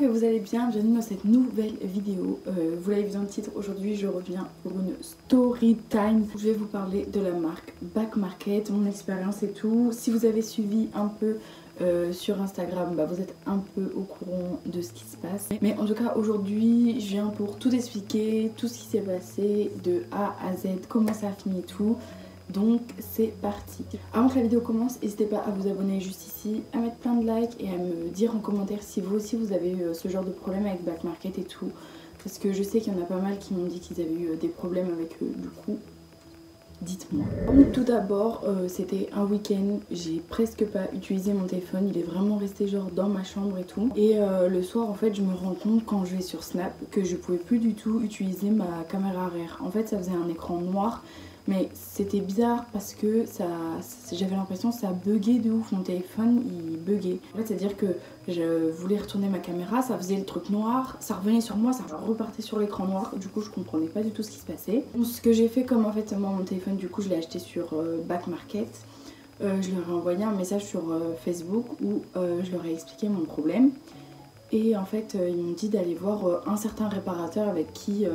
que vous allez bien, bienvenue dans cette nouvelle vidéo. Vous l'avez vu dans le titre, aujourd'hui je reviens pour une story time. Je vais vous parler de la marque Back Market, mon expérience et tout. Si vous avez suivi un peu sur Instagram, vous êtes un peu au courant de ce qui se passe. Mais en tout cas aujourd'hui je viens pour tout expliquer, tout ce qui s'est passé de A à Z, comment ça a fini et tout. Donc c'est parti. Avant que la vidéo commence, n'hésitez pas à vous abonner juste ici, à mettre plein de likes et à me dire en commentaire si vous aussi vous avez eu ce genre de problème avec Back Market et tout. Parce que je sais qu'il y en a pas mal qui m'ont dit qu'ils avaient eu des problèmes avec eux, du coup dites-moi. Donc tout d'abord c'était un week-end, j'ai presque pas utilisé mon téléphone, il est vraiment resté genre dans ma chambre et tout. Et le soir en fait je me rends compte quand je vais sur Snap que je pouvais plus du tout utiliser ma caméra arrière. En fait ça faisait un écran noir. Mais c'était bizarre parce que j'avais l'impression que ça buguait de ouf, mon téléphone il buguait. En fait c'est à dire que je voulais retourner ma caméra, ça faisait le truc noir, ça revenait sur moi, ça repartait sur l'écran noir, du coup je comprenais pas du tout ce qui se passait. Donc, ce que j'ai fait, comme en fait moi mon téléphone du coup je l'ai acheté sur Back Market, je leur ai envoyé un message sur Facebook où je leur ai expliqué mon problème. Et en fait ils m'ont dit d'aller voir un certain réparateur avec qui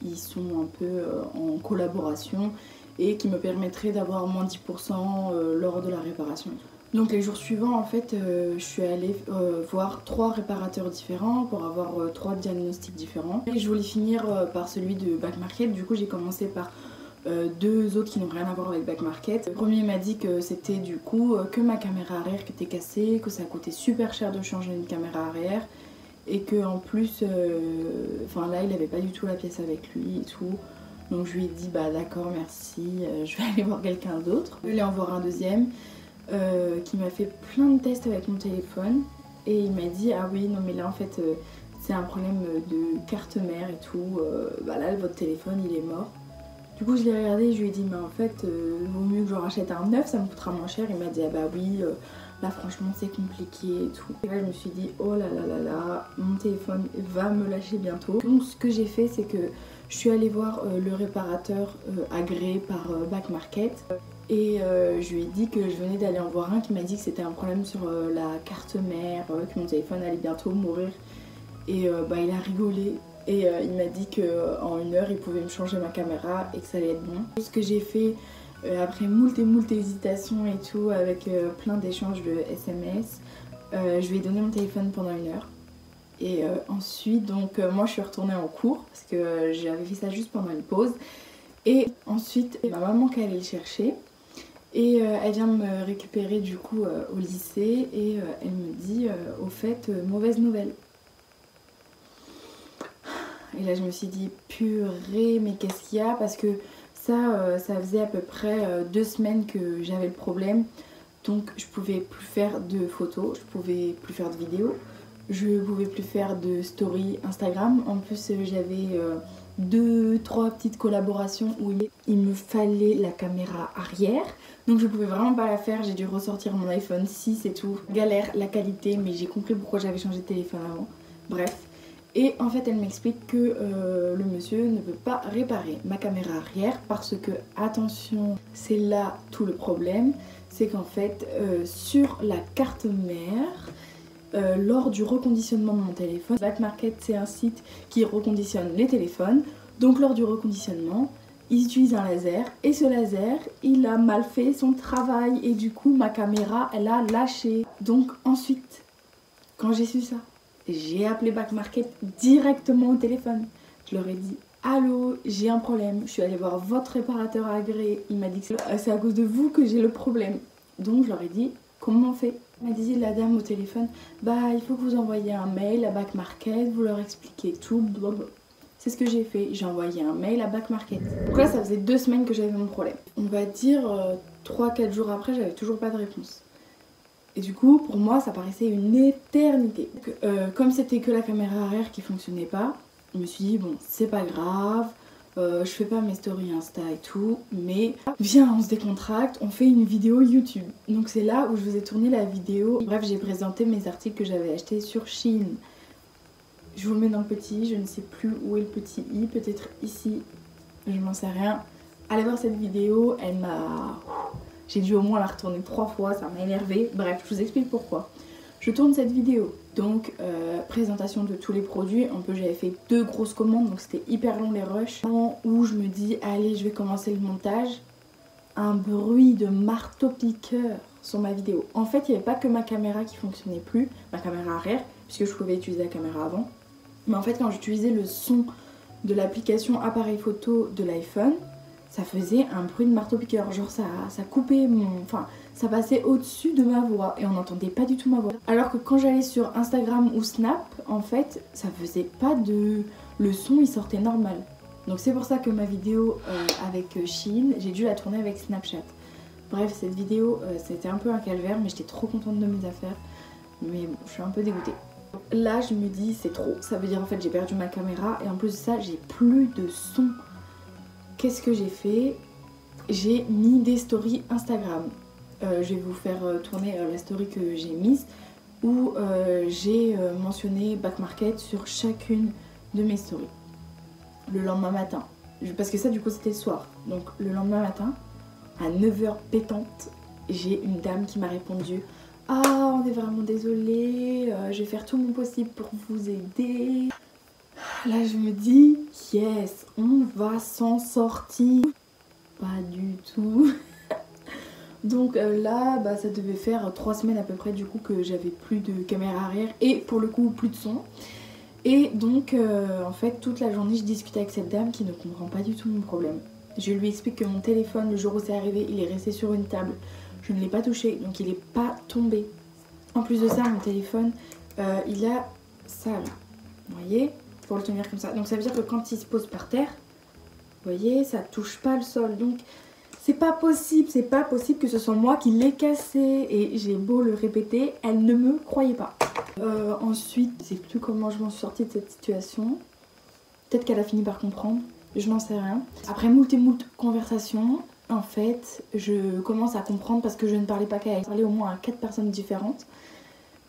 ils sont un peu en collaboration et qui me permettrait d'avoir moins 10% lors de la réparation. Donc les jours suivants en fait je suis allée voir 3 réparateurs différents pour avoir 3 diagnostics différents. Et je voulais finir par celui de Back Market, du coup j'ai commencé par 2 autres qui n'ont rien à voir avec Back Market. Le premier m'a dit que c'était du coup que ma caméra arrière qui était cassée, que ça coûtait super cher de changer une caméra arrière et que en plus là il avait pas du tout la pièce avec lui et tout. Donc je lui ai dit d'accord merci, je vais aller voir quelqu'un d'autre. Je vais aller en voir un deuxième qui m'a fait plein de tests avec mon téléphone et il m'a dit ah oui non mais là en fait c'est un problème de carte mère et tout, là votre téléphone il est mort. Du coup je l'ai regardé et je lui ai dit mais en fait vaut mieux que je rachète un neuf, ça me coûtera moins cher. Il m'a dit ah bah oui là franchement c'est compliqué et tout. Et là je me suis dit oh là là là là, mon téléphone va me lâcher bientôt. Donc ce que j'ai fait c'est que je suis allée voir le réparateur agréé par Back Market. Et je lui ai dit que je venais d'aller en voir un qui m'a dit que c'était un problème sur la carte mère, que mon téléphone allait bientôt mourir. Et il a rigolé. Et il m'a dit qu'en 1 heure il pouvait me changer ma caméra et que ça allait être bon. Ce que j'ai fait après moult hésitations et tout, avec plein d'échanges de SMS, je lui ai donné mon téléphone pendant 1 heure. Et ensuite donc moi je suis retournée en cours parce que j'avais fait ça juste pendant une pause. Et ensuite ma maman qui allait le chercher. Et elle vient me récupérer du coup au lycée et elle me dit au fait mauvaise nouvelle. Et là je me suis dit purée mais qu'est-ce qu'il y a, parce que ça faisait à peu près 2 semaines que j'avais le problème. Donc je pouvais plus faire de photos, je pouvais plus faire de vidéos, je pouvais plus faire de story Instagram. En plus j'avais 2-3 petites collaborations où il me fallait la caméra arrière. Donc je pouvais vraiment pas la faire, j'ai dû ressortir mon iPhone 6 et tout. Galère la qualité, mais j'ai compris pourquoi j'avais changé de téléphone avant. Bref. Et en fait elle m'explique que le monsieur ne peut pas réparer ma caméra arrière parce que, attention, c'est là tout le problème, c'est qu'en fait sur la carte mère, lors du reconditionnement de mon téléphone, Back Market c'est un site qui reconditionne les téléphones, donc lors du reconditionnement ils utilisent un laser et ce laser il a mal fait son travail et du coup ma caméra elle a lâché. Donc ensuite quand j'ai su ça, j'ai appelé Back Market directement au téléphone. Je leur ai dit allô, j'ai un problème, je suis allée voir votre réparateur agréé, il m'a dit que c'est à cause de vous que j'ai le problème. Donc je leur ai dit comment on fait. Elle m'a dit la dame au téléphone il faut que vous envoyiez un mail à Back Market, vous leur expliquez tout, blablabla. C'est ce que j'ai fait, j'ai envoyé un mail à Back Market. Donc là ça faisait 2 semaines que j'avais mon problème. On va dire 3-4 jours après j'avais toujours pas de réponse. Et du coup pour moi ça paraissait une éternité. Donc, comme c'était que la caméra arrière qui fonctionnait pas, je me suis dit bon c'est pas grave, je fais pas mes stories Insta et tout, mais viens on se décontracte, on fait une vidéo YouTube. Donc c'est là où je vous ai tourné la vidéo. Bref j'ai présenté mes articles que j'avais achetés sur Shein. Je vous le mets dans le petit, je ne sais plus où est le petit i, peut-être ici, je n'en sais rien. Allez voir cette vidéo, elle m'a... J'ai dû au moins la retourner 3 fois, ça m'a énervé. Bref, je vous explique pourquoi. je tourne cette vidéo. Donc présentation de tous les produits, un peu j'avais fait 2 grosses commandes donc c'était hyper long les rushs. Où je me dis allez je vais commencer le montage, un bruit de marteau-piqueur sur ma vidéo. En fait il n'y avait pas que ma caméra qui fonctionnait plus, ma caméra arrière, puisque je pouvais utiliser la caméra avant. Mais en fait quand j'utilisais le son de l'application appareil photo de l'iPhone, ça faisait un bruit de marteau-piqueur, genre ça coupait enfin ça passait au-dessus de ma voix et on n'entendait pas du tout ma voix. Alors que quand j'allais sur Instagram ou Snap, en fait ça faisait pas de... le son il sortait normal. Donc c'est pour ça que ma vidéo avec Shein, j'ai dû la tourner avec Snapchat. Bref, cette vidéo c'était un peu un calvaire mais j'étais trop contente de mes affaires. Mais bon, je suis un peu dégoûtée. Là je me dis c'est trop, ça veut dire en fait j'ai perdu ma caméra et en plus de ça j'ai plus de son. Qu'est-ce que j'ai fait? J'ai mis des stories Instagram. Je vais vous faire tourner la story que j'ai mise où j'ai mentionné Back Market sur chacune de mes stories. Le lendemain matin, parce que ça du coup c'était le soir. Donc le lendemain matin, à 9h pétante, j'ai une dame qui m'a répondu: ah on est vraiment désolé, je vais faire tout mon possible pour vous aider. Là je me dis yes, on va s'en sortir. Pas du tout. Donc là bah, ça devait faire 3 semaines à peu près du coup que j'avais plus de caméra arrière et pour le coup plus de son. Et donc en fait toute la journée je discutais avec cette dame qui ne comprend pas du tout mon problème. Je lui explique que mon téléphone le jour où c'est arrivé il est resté sur une table. Je ne l'ai pas touché donc il n'est pas tombé. En plus de ça mon téléphone il a ça là. Vous voyez, pour le tenir comme ça. Donc ça veut dire que quand il se pose par terre, vous voyez, ça touche pas le sol. Donc c'est pas possible que ce soit moi qui l'ai cassé. Et j'ai beau le répéter, elle ne me croyait pas. Ensuite, je sais plus comment je m'en suis sortie de cette situation. Peut-être qu'elle a fini par comprendre, je n'en sais rien. Après moult et moult conversations, en fait, je commence à comprendre parce que je ne parlais pas qu'à elle. Je parlais au moins à 4 personnes différentes.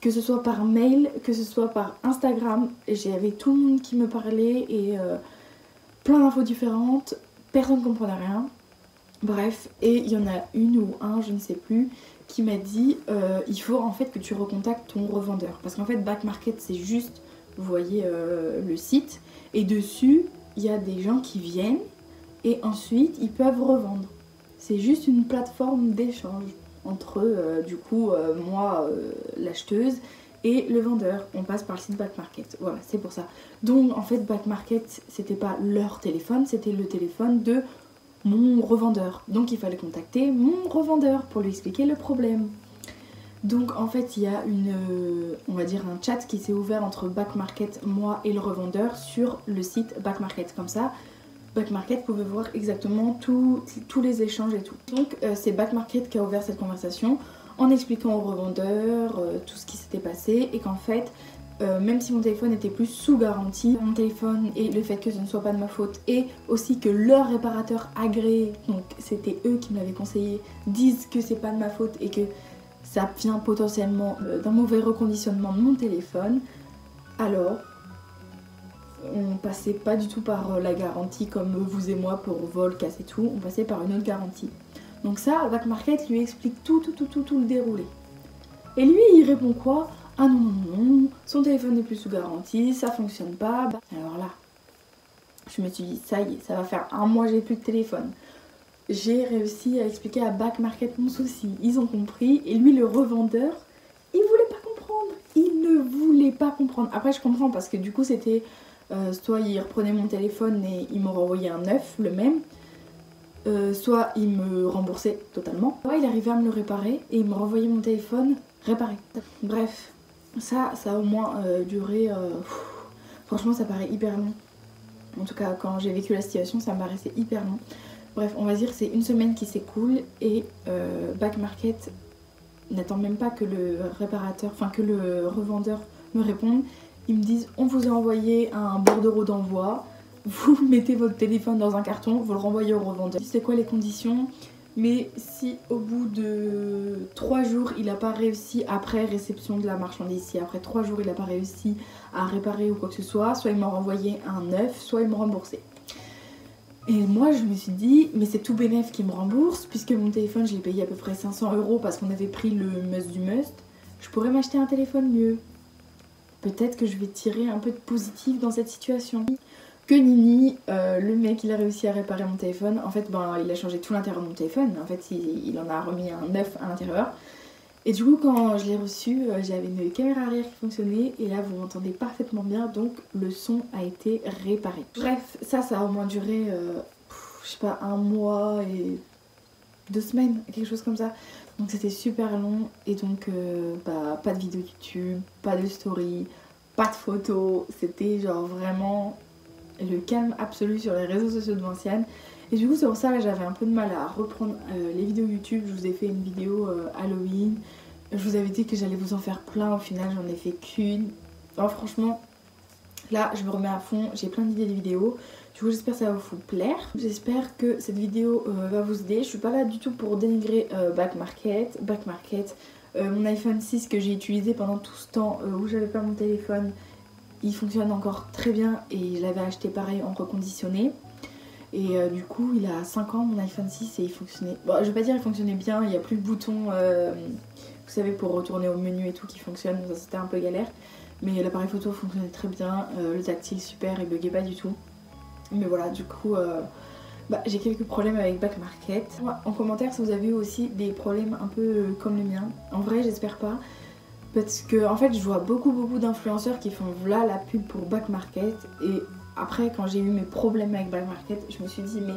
Que ce soit par mail, que ce soit par Instagram, j'avais tout le monde qui me parlait et plein d'infos différentes, personne ne comprenait rien. Bref, et il y en a une ou un, je ne sais plus, qui m'a dit il faut en fait que tu recontactes ton revendeur. Parce qu'en fait Back Market c'est juste, vous voyez le site, et dessus il y a des gens qui viennent et ensuite ils peuvent revendre. C'est juste une plateforme d'échange entre du coup moi l'acheteuse et le vendeur. On passe par le site Back Market, voilà c'est pour ça. Donc en fait Back Market c'était pas leur téléphone, c'était le téléphone de mon revendeur. Donc il fallait contacter mon revendeur pour lui expliquer le problème. Donc en fait il y a on va dire un chat qui s'est ouvert entre Back Market, moi et le revendeur sur le site Back Market. Comme ça Back Market pouvait voir exactement tous les échanges et tout. Donc c'est Back Market qui a ouvert cette conversation en expliquant au revendeur tout ce qui s'était passé et qu'en fait même si mon téléphone était plus sous garantie, mon téléphone et le fait que ce ne soit pas de ma faute et aussi que leur réparateur agréé, donc c'était eux qui me l'avaient conseillé, disent que c'est pas de ma faute et que ça vient potentiellement d'un mauvais reconditionnement de mon téléphone, alors on passait pas du tout par la garantie comme vous et moi pour vol, casse et tout, on passait par une autre garantie. Donc ça, Back Market lui explique tout le déroulé. Et lui il répond quoi? Ah non, son téléphone n'est plus sous garantie, ça fonctionne pas. Alors là, je me suis dit ça y est, ça va faire 1 mois j'ai plus de téléphone. J'ai réussi à expliquer à Back Market mon souci, ils ont compris et lui le revendeur, il voulait pas comprendre, il ne voulait pas comprendre. Après je comprends parce que du coup c'était soit il reprenait mon téléphone et il me renvoyait un neuf, le même, soit il me remboursait totalement, soit il arrivait à me le réparer et il me renvoyait mon téléphone réparé. Bref, ça a au moins duré, franchement ça paraît hyper long. En tout cas quand j'ai vécu la situation ça me paraissait hyper long. Bref, on va dire c'est 1 semaine qui s'écoule et Back Market n'attend même pas que le réparateur, enfin que le revendeur me réponde. Ils me disent on vous a envoyé un bordereau d'envoi, vous mettez votre téléphone dans un carton, vous le renvoyez au revendeur. C'est quoi les conditions? Mais si au bout de 3 jours il n'a pas réussi, après réception de la marchandise, si après 3 jours il n'a pas réussi à réparer ou quoi que ce soit il m'a renvoyé un neuf, soit il me remboursait. Et moi je me suis dit mais c'est tout bénef qui me rembourse puisque mon téléphone je l'ai payé à peu près 500 € parce qu'on avait pris le must du must. je pourrais m'acheter un téléphone mieux. Peut-être que je vais tirer un peu de positif dans cette situation. Que Nini, le mec, il a réussi à réparer mon téléphone. En fait, ben, il a changé tout l'intérieur de mon téléphone. En fait, il en a remis un neuf à l'intérieur. Et du coup, quand je l'ai reçu, j'avais une caméra arrière qui fonctionnait. Et là, vous m'entendez parfaitement bien. Donc, le son a été réparé. Bref, ça a au moins duré, je sais pas, 1 mois et 2 semaines, quelque chose comme ça. Donc, c'était super long. Et donc, bah, pas de vidéo YouTube, pas de story, pas de photos. C'était genre vraiment le calme absolu sur les réseaux sociaux de Vinciane. Et du coup c'est pour ça que j'avais un peu de mal à reprendre les vidéos YouTube. Je vous ai fait une vidéo Halloween, je vous avais dit que j'allais vous en faire plein, au final j'en ai fait qu'une. Alors franchement là je me remets à fond, j'ai plein d'idées de vidéos. Du coup j'espère que ça va vous plaire. J'espère que cette vidéo va vous aider. Je suis pas là du tout pour dénigrer Back Market. Mon iPhone 6 que j'ai utilisé pendant tout ce temps où j'avais pas mon téléphone, il fonctionne encore très bien et je l'avais acheté pareil en reconditionné. Et du coup il a 5 ans mon iPhone 6 et il fonctionnait... Bon je vais pas dire il fonctionnait bien, il n'y a plus le bouton vous savez pour retourner au menu et tout qui fonctionne, ça c'était un peu galère. Mais l'appareil photo fonctionnait très bien, le tactile super, il buguait pas du tout. Mais voilà du coup bah, j'ai quelques problèmes avec Back Market. En commentaire si vous avez eu aussi des problèmes un peu comme le mien. En vrai j'espère pas. Parce que en fait je vois beaucoup d'influenceurs qui font voilà la pub pour Back Market. Et après quand j'ai eu mes problèmes avec Back Market, je me suis dit mais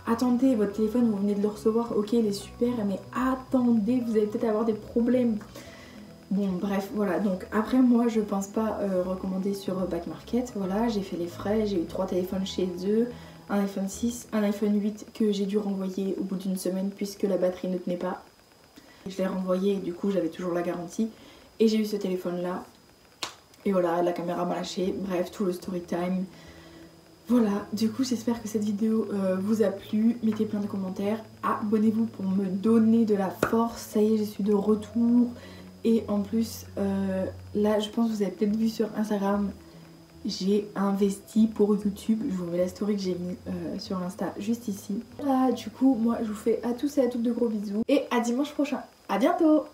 attendez, votre téléphone vous venez de le recevoir, ok il est super, mais attendez, vous allez peut-être avoir des problèmes. Bon bref voilà, donc après moi je pense pas recommander sur Back Market. Voilà, j'ai fait les frais, j'ai eu 3 téléphones chez eux, un iPhone 6, un iPhone 8 que j'ai dû renvoyer au bout d'une semaine puisque la batterie ne tenait pas. Je l'ai renvoyé et du coup j'avais toujours la garantie. Et j'ai eu ce téléphone là. Et voilà, la caméra m'a lâché. Bref, tout le story time. Voilà, du coup j'espère que cette vidéo vous a plu. Mettez plein de commentaires. Abonnez-vous pour me donner de la force. Ça y est, je suis de retour. Et en plus, là je pense que vous avez peut-être vu sur Instagram, j'ai investi pour YouTube. Je vous mets la story que j'ai mis sur Insta juste ici. Voilà, du coup moi je vous fais à tous et à toutes de gros bisous. Et à dimanche prochain. À bientôt!